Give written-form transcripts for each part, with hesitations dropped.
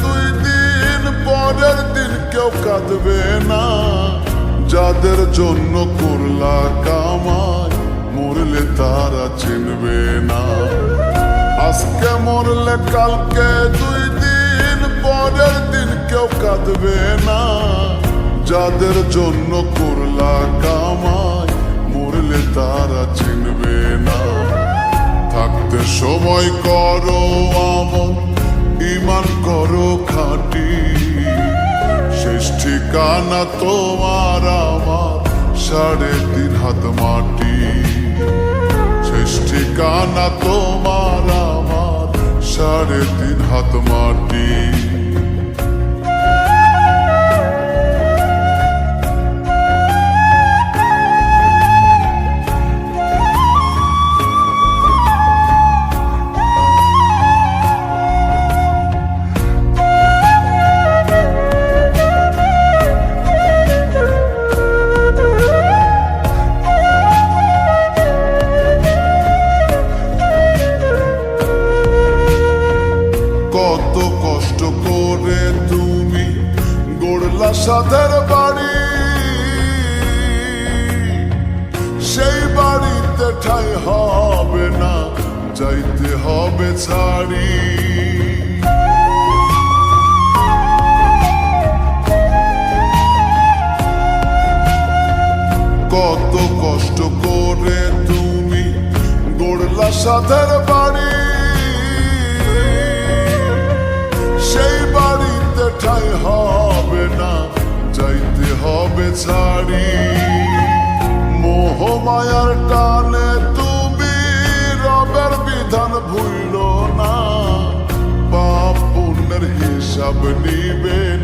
দুই দিন পরের দিন কেউ কাঁদবে না। যাদের জন্য করলা কামাই মরলে তারা চিনবে না। আজকে মরলে কালকে দুই দিন পরের দিন কেউ কাঁদবে না। যাদের জন্য করলা কামাই মরলে তারা চিনবে না। থাকতে সময় করো আমল, ঈমান করো খাঁটি। শেষ ঠিকানা তোমার আমার 3.5 হাত মাটি। শেষ ঠিকানা তোমার আমার 3.5 হাত মাটি। কত কষ্ট করে তুমি গড়লা সাধের বাড়ি, সেই বাড়িতে ঠাঁই হবে না, যাইতে হবে ছাড়ি। কত কষ্ট করে তুমি গড়লা সাধের বাড়ি, সেই বাড়িতে ঠাঁই হবে না, যাইতে হবে ছাড়ি। মোহ মায়ার টানে তুমি রবের বিধান ভুইল না। পাপ পুণ্যের হিসাব নিবেন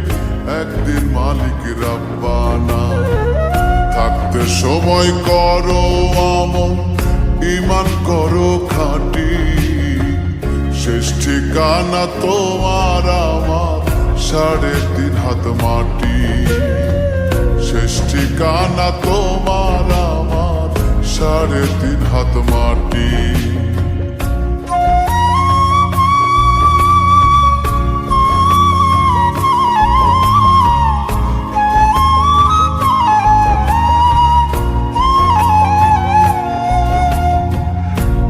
একদিন মালিক রব্বানা। থাকতে সময় করো আমল, ঈমান করো খাঁটি। শেষ ঠিকানা তোমার আমার 3.5 হাত মাটি। শেষ ঠিকানা তোমার আমার 3.5 হাত মাটি।